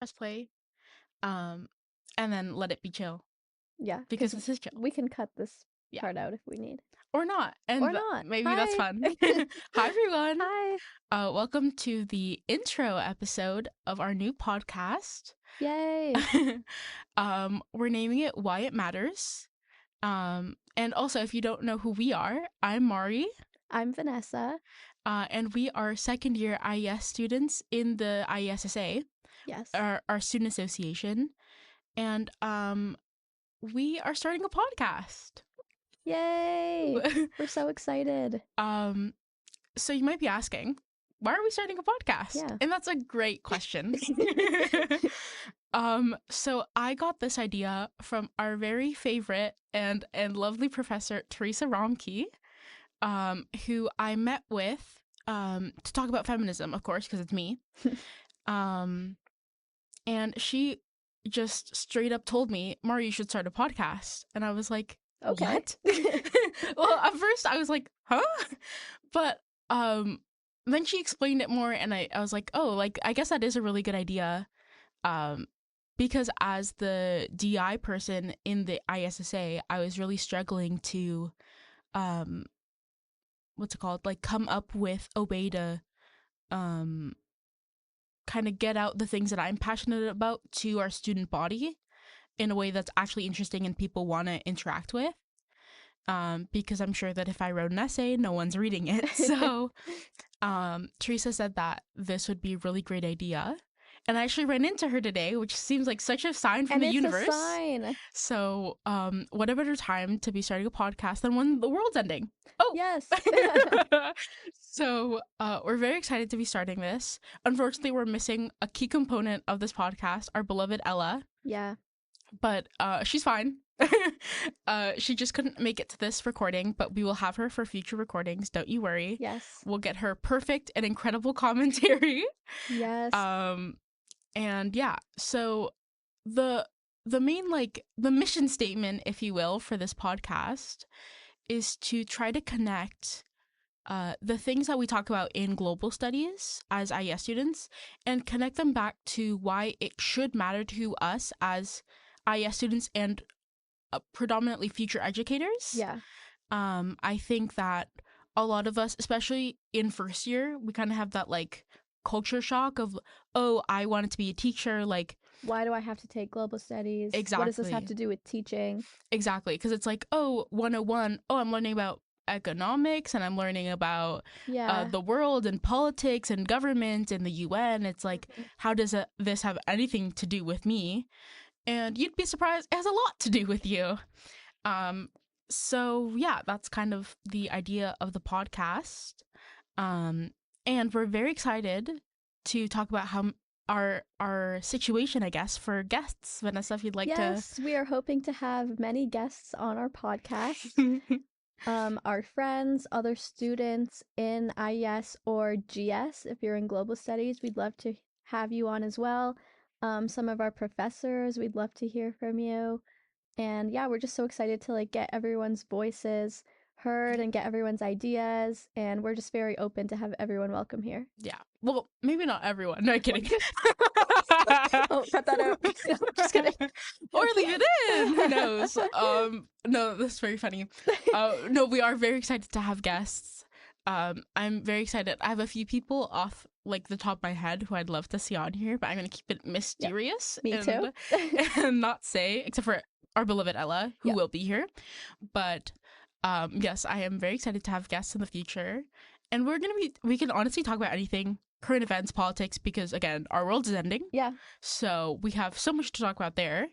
press play, and then let it be chill Yeah, because this is chill. we can cut this Yeah. part out if we need. Or not, and Or not. maybe that's Hi. fun. Hi everyone. Hi. Welcome to the intro episode of our new podcast. Yay. We're naming it Why It Matters. And also, if you don't know who we are, I'm Mari. I'm Vanessa. And we are second year IES students in the IESSA, Yes. our student association. And we are starting a podcast. Yay. We're so excited. So you might be asking, why are we starting a podcast? Yeah. And that's a great question. So I got this idea from our very favorite and lovely professor, Teresa Romke, who I met with to talk about feminism, of course, because it's me. And she just straight up told me, Mari, you should start a podcast. And I was like, Okay. what? Well, at first I was like, huh? But then she explained it more, and I was like, oh, like, I guess that is a really good idea. Because as the DI person in the ISSA, I was really struggling to, what's it called? Like, come up with a way to, kind of get out the things that I'm passionate about to our student body in a way that's actually interesting and people want to interact with. Because I'm sure that if I wrote an essay, no one's reading it. So Teresa said that this would be a really great idea. And I actually ran into her today, which seems like such a sign from the universe. It's a sign. So what a better time to be starting a podcast than when the world's ending. Oh, yes. So we're very excited to be starting this. Unfortunately, we're missing a key component of this podcast, our beloved Ella. Yeah. But she's fine. She just couldn't make it to this recording, but we will have her for future recordings. Don't you worry. Yes. We'll get her perfect and incredible commentary. Yes. And yeah, so the main, like, the mission statement, if you will, for this podcast is to try to connect the things that we talk about in global studies as IES students and connect them back to why it should matter to us as IES students and predominantly future educators. Yeah. I think that a lot of us, especially in first year, we kind of have that, like, culture shock of, oh, I wanted to be a teacher, like, why do I have to take global studies? Exactly. What does this have to do with teaching? Exactly, because it's like, oh, 101, oh, I'm learning about economics and I'm learning about the world and politics and government and the UN. It's like, how does this have anything to do with me? And you'd be surprised, it has a lot to do with you. So yeah, that's kind of the idea of the podcast. And we're very excited to talk about how our situation, I guess, for guests. Vanessa, if you'd like to. Yes, we are hoping to have many guests on our podcast. Our friends, other students in IES or GS. If you're in global studies, we'd love to have you on as well. Some of our professors, we'd love to hear from you. And yeah, we're just so excited to, like, get everyone's voices heard and get everyone's ideas, and we're just very open to have everyone welcome here. Yeah. Well, maybe not everyone. No, kidding. Oh, cut that out. Just kidding. Or leave it in. Who knows? No, that's very funny. No, we are very excited to have guests. I'm very excited. I have a few people off, like, the top of my head who I'd love to see on here, but I'm gonna keep it mysterious. Yep. Me too. And not say, except for our beloved Ella, who will be here. But yes, I am very excited to have guests in the future. And we can honestly talk about anything, current events, politics, because again, our world is ending. Yeah. So we have so much to talk about there.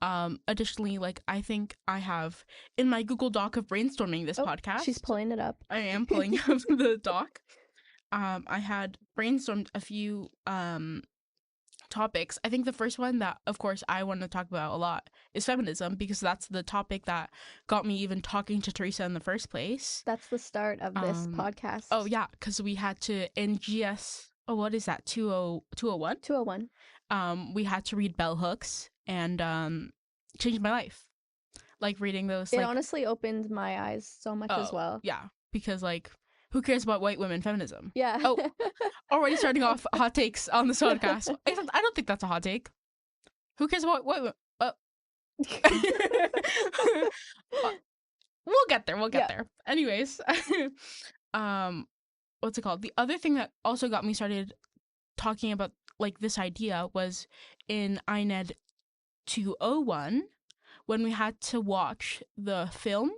Additionally, like, I think I have in my Google Doc of brainstorming this podcast. She's pulling it up. I am pulling up the doc. I had brainstormed a few topics. I think the first one that, of course, I want to talk about a lot is feminism, because that's the topic that got me even talking to Teresa in the first place. That's the start of this podcast. Oh, yeah, because we had to, in GS, what is that, 201? 201. We had to read bell hooks, and changed my life. Like, reading those. It honestly opened my eyes so much as well. Yeah, because, like, Who cares about white women feminism? Yeah. Oh, already starting off hot takes on this podcast. I don't think that's a hot take. Who cares about white women? We'll get there. We'll get there. Anyways, what's it called? The other thing that also got me started talking about like this idea was in INED 201 when we had to watch the film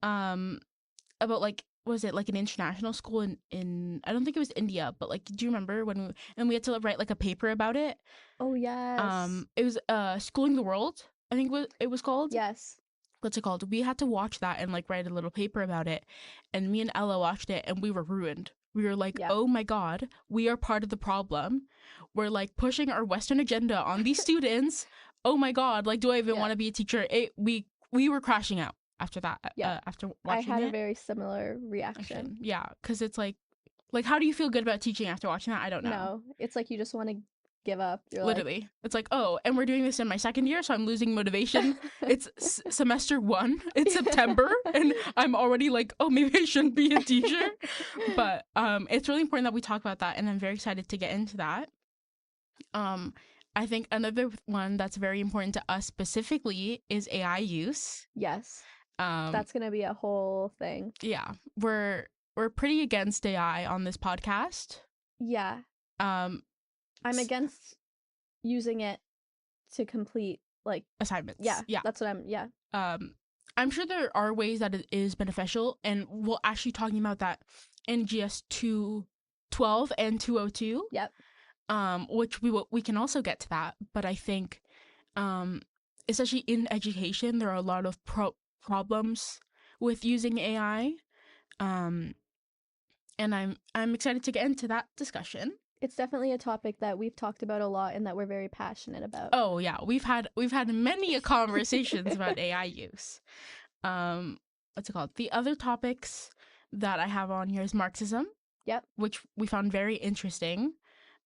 about like was it like an international school in I don't think it was India, but like do you remember when we had to write like a paper about it? Oh yes. It was Schooling the World, I think it was called. Yes. What's it called? We had to watch that and like write a little paper about it, and me and Ella watched it and we were ruined. We were like, oh my god, we are part of the problem. We're like pushing our Western agenda on these students. Oh my god, like do I even want to be a teacher? We were crashing out after that. After watching it. I had a very similar reaction. Yeah, because it's like how do you feel good about teaching after watching that? I don't know. No, it's like you just want to give up. You're literally like... it's like, oh, and we're doing this in my second year, so I'm losing motivation. It's semester 1, it's September, and I'm already like, oh, maybe I shouldn't be a teacher. But it's really important that we talk about that, and I'm very excited to get into that. I think another one that's very important to us specifically is AI use. Yes. That's gonna be a whole thing. Yeah, we're pretty against AI on this podcast. Yeah. I'm against using it to complete like assignments. Yeah. That's what I'm sure there are ways that it is beneficial, and we'll actually talking about that in GS 212 and 202. Yep. Which we can also get to that, but I think especially in education there are a lot of problems with using AI. And I'm excited to get into that discussion. It's definitely a topic that we've talked about a lot and that we're very passionate about. Oh yeah, we've had many conversations about AI use. What's it called? The other topics that I have on here is Marxism. Yep. Which we found very interesting.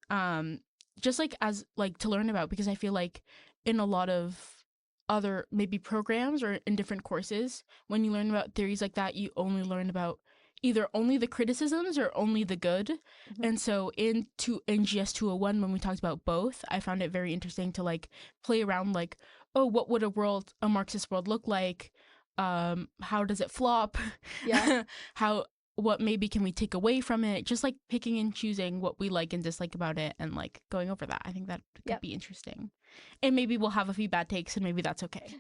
Just like as like to learn about, because I feel like in a lot of other maybe programs or in different courses, when you learn about theories like that, you only learn about either only the criticisms or only the good. Mm-hmm. And so in GS 201, when we talked about both, I found it very interesting to like play around like, oh, what would a Marxist world look like? How does it flop? Yeah. What maybe can we take away from it? Just like picking and choosing what we like and dislike about it and like going over that. I think that could be interesting. And maybe we'll have a few bad takes and maybe that's okay.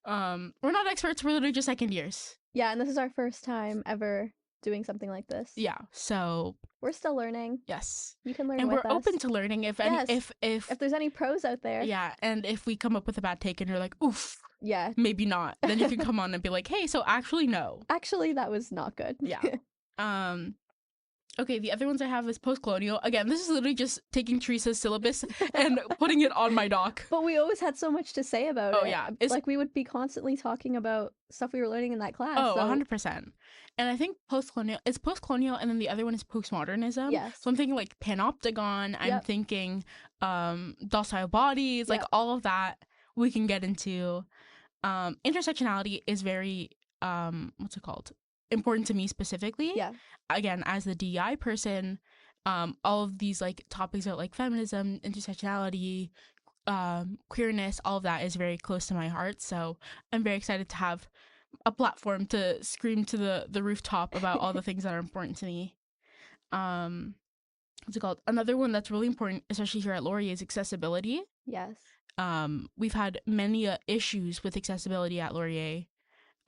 We're not experts, we're literally just second years. Yeah, and this is our first time ever doing something like this. Yeah, so we're still learning. Yes. You can learn and with us. And we're open to learning if there's any pros out there. Yeah, and if we come up with a bad take and you're like, oof. Yeah. Maybe not. Then you can come on and be like, hey, so actually no. Actually, that was not good. Yeah. Okay, the other ones I have is post-colonial. Again, this is literally just taking Teresa's syllabus and putting it on my doc. But we always had so much to say about it. Oh, yeah. Like, we would be constantly talking about stuff we were learning in that class. Oh, 100%. And I think it's post-colonial, and then the other one is postmodernism. Yes. So I'm thinking, like, panopticon. I'm thinking docile bodies, like, all of that we can get into. Intersectionality is very, what's it called? Important to me specifically. Yeah. Again, as the DEI person, all of these like topics about like feminism, intersectionality, queerness, all of that is very close to my heart. So I'm very excited to have a platform to scream to the rooftop about all the things that are important to me. What's it called? Another one that's really important, especially here at Laurier, is accessibility. Yes. We've had many issues with accessibility at Laurier.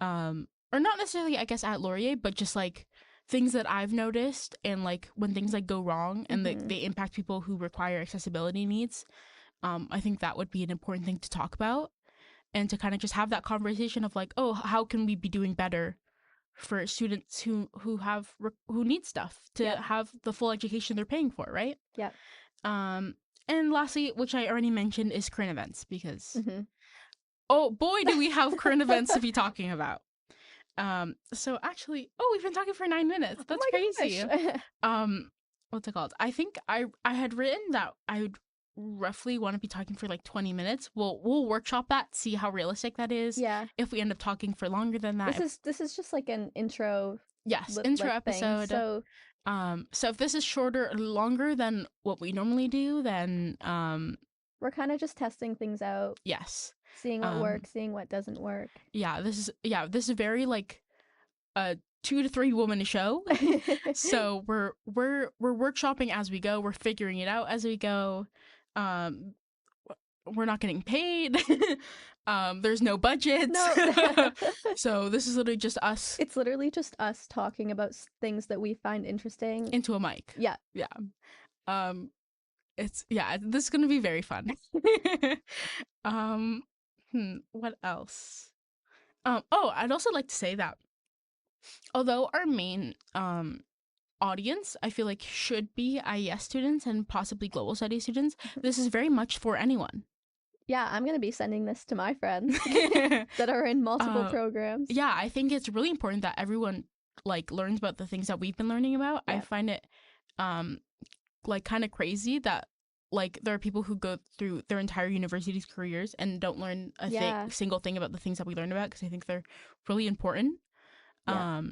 Or not necessarily, I guess, at Laurier, but just like things that I've noticed and like when things like go wrong and they impact people who require accessibility needs. I think that would be an important thing to talk about and to kind of just have that conversation of like, oh, how can we be doing better for students who need stuff to have the full education they're paying for, right? Yeah. And lastly, which I already mentioned, is current events because oh boy, do we have current events to be talking about. So actually, we've been talking for 9 minutes. That's crazy. What's it called? I think I had written that I would roughly want to be talking for like 20 minutes. We'll workshop that, see how realistic that is. Yeah. If we end up talking for longer than that. This is just like an intro Yes, intro like things. episode. So if this is shorter or longer than what we normally do, then we're kind of just testing things out, yes. seeing what works, seeing what doesn't work. Yeah, this is very like a 2 to 3 woman show. So we're workshopping as we go. We're figuring it out as we go. We're not getting paid. There's no budget. No. So this is literally just us. It's literally just us talking about things that we find interesting into a mic. Yeah. This is gonna be very fun. What else? I'd also like to say that although our main audience, I feel like, should be IES students and possibly global studies students, this is very much for anyone. Yeah, I'm going to be sending this to my friends that are in multiple programs. Yeah, I think it's really important that everyone like learns about the things that we've been learning about. Yeah. I find it like kind of crazy that like there are people who go through their entire university's careers and don't learn a single thing about the things that we learn about, because I think they're really important. Yeah.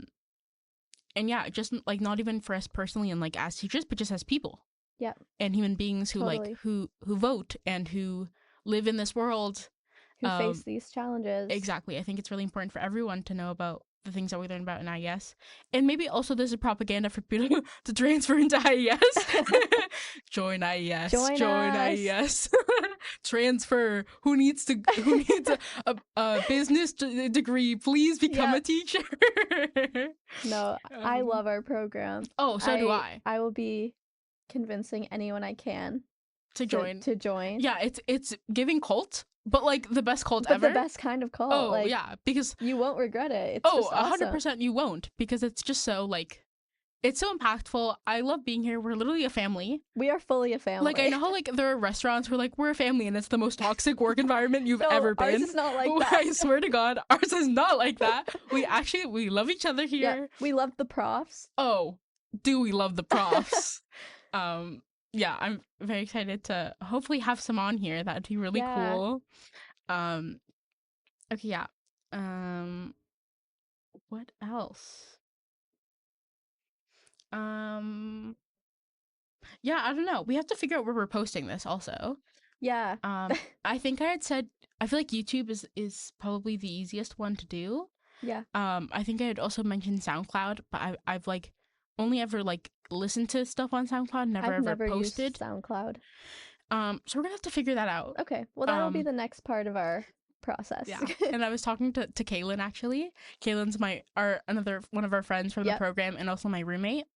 And yeah, just like not even for us personally and like as teachers, but just as people. Yeah. And human beings who like who vote and who live in this world, who face these challenges. Exactly. I think it's really important for everyone to know about the things that we learn about in IES. And maybe also there's a propaganda for people to transfer into IES. Join IES. Join IES. Transfer. Who needs a business degree? Please become a teacher. No, I love our program. Oh, so do I. I will be convincing anyone I can to join. Yeah, it's giving cult, but like the best cult ever. The best kind of cult. Oh, like, yeah, because you won't regret it. It's just awesome. 100% you won't, because it's just so like it's so impactful. I love being here. We're literally a family. We are fully a family. Like I know how like there are restaurants where like we're a family and it's the most toxic work environment you've ever been. Ours is not like that. I swear to God, ours is not like that. We love each other here. Yeah, we love the profs. Oh, do we love the profs? Yeah, I'm very excited to hopefully have some on here. That'd be really cool. Okay, yeah. What else? Yeah, I don't know. We have to figure out where we're posting this also. Yeah. I think I had said I feel like YouTube is probably the easiest one to do. Yeah. I think I had also mentioned SoundCloud, but I've like only ever like listened to stuff on SoundCloud, never posted. Used SoundCloud. So we're gonna have to figure that out. Okay. Well, that'll be the next part of our process. Yeah. And I was talking to Kaylin actually. Kaylin's another one of our friends from the program and also my roommate.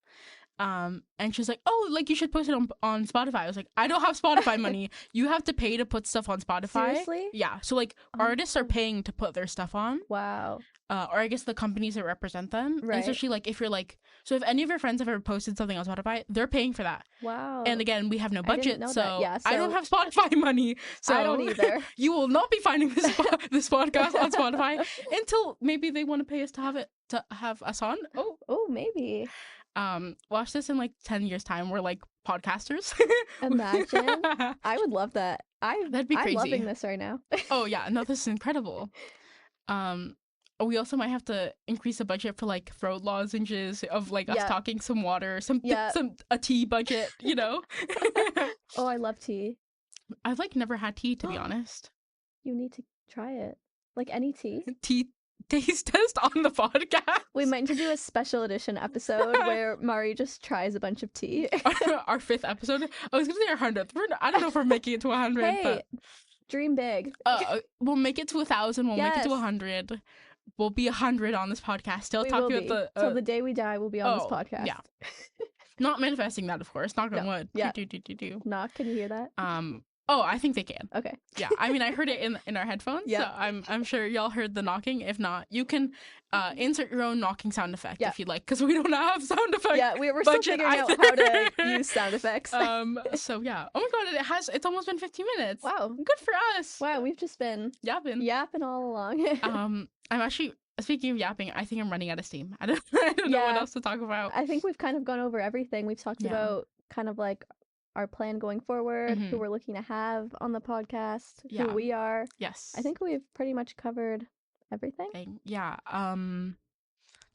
And she's like, "Oh, like you should post it on Spotify." I was like, "I don't have Spotify money. You have to pay to put stuff on Spotify." Seriously? Yeah. So like artists are paying to put their stuff on. Wow. Or I guess the companies that represent them. Right. And especially like if you're like, so if any of your friends have ever posted something on Spotify, they're paying for that. Wow. And again, we have no budget, so so I don't have Spotify money. So I don't either. You will not be finding this podcast on Spotify until maybe they want to pay us to have us on. Oh, maybe. Watch this in like 10 years time. We're like podcasters. Imagine. I would love that. That'd be crazy. I'm loving this right now. Oh yeah, no, this is incredible. We also might have to increase the budget for like throat lozenges of like us talking some water, a tea budget, you know. Oh, I love tea. I've like never had tea, to be honest. You need to try it. Like any tea. Tea taste test on the podcast. We might need to do a special edition episode where Mari just tries a bunch of tea. Our 5th episode. I was gonna say our 100th. I don't know if we're making it to 100. Hey, but dream big. We'll make it to 1,000. We'll make it to 100. We'll be 100 on this podcast. Still talking about till the day we die. We'll be on this podcast. Yeah. Not manifesting that, of course. Knock on wood. Yeah. Do. Knock. Can you hear that? Oh, I think they can. Okay. Yeah. I mean, I heard it in our headphones. Yeah. So I'm sure y'all heard the knocking. If not, you can insert your own knocking sound effect if you'd like, because we don't have sound effects. Yeah, we're still figuring out how to use sound effects. So yeah. Oh my God, it's almost been 15 minutes. Wow. Good for us. Wow, we've just been yapping all along. I'm actually, speaking of yapping, I think I'm running out of steam. I don't know what else to talk about. I think we've kind of gone over everything. We've talked about kind of like our plan going forward, who we're looking to have on the podcast, who we are. Yes. I think we've pretty much covered everything. Yeah.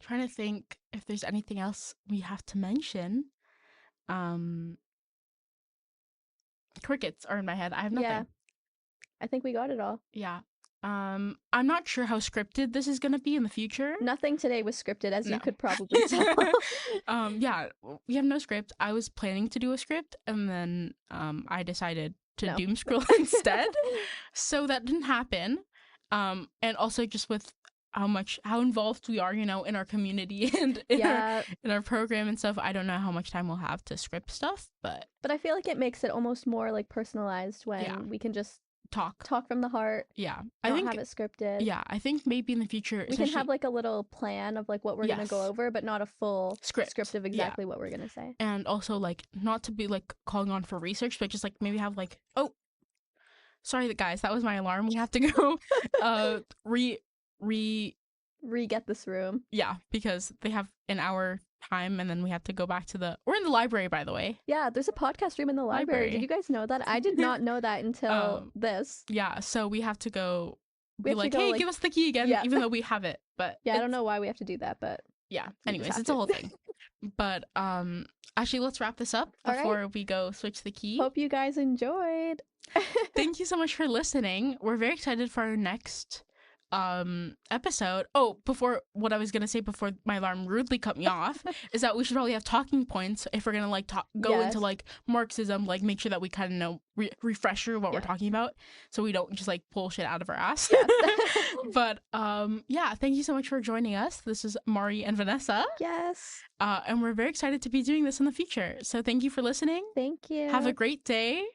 trying to think if there's anything else we have to mention. Crickets are in my head. I have nothing. Yeah. I think we got it all. Yeah. I'm not sure how scripted this is gonna be in the future. Nothing today was scripted, as No. you could probably tell. Yeah, we have no script. I was planning to do a script, and then I decided to No. doom scroll instead. So that didn't happen. And also just with how involved we are, you know, in our community and in our program and stuff, I don't know how much time we'll have to script stuff, but I feel like it makes it almost more like personalized when Yeah. we can just talk from the heart. Yeah, I think have it scripted. Yeah, I think maybe in the future we can have like a little plan of like what we're gonna go Yes. over, but not a full Script, of exactly what we're gonna say. And also like not to be like calling on for research, but just like maybe have like, oh, sorry guys, that was my alarm. We have to go Re-get this room. Yeah, because they have an hour time and then we have to go back to we're in the library, by the way. Yeah, there's a podcast room in the library. Did you guys know that? I did not know that until this. Yeah, so we have to go We have to like, go, hey, like- give us the key again, Yeah. even though we have it. But Yeah, I don't know why we have to do that, but Yeah, we just anyways, have it's a to. whole thing. But actually, let's wrap this up All right. before we go switch the key. Hope you guys enjoyed. Thank you so much for listening. We're very excited for our next episode. Oh, before what I was gonna say before my alarm rudely cut me off is that we should probably have talking points if we're gonna like go Yes. into like Marxism, like make sure that we kind of know refresher what we're Yeah. talking about, so we don't just like pull shit out of our ass. Yes. But yeah, thank you so much for joining us. This is Mari and Vanessa, Yes. and we're very excited to be doing this in the future. So thank you for listening. Thank you. Have a great day.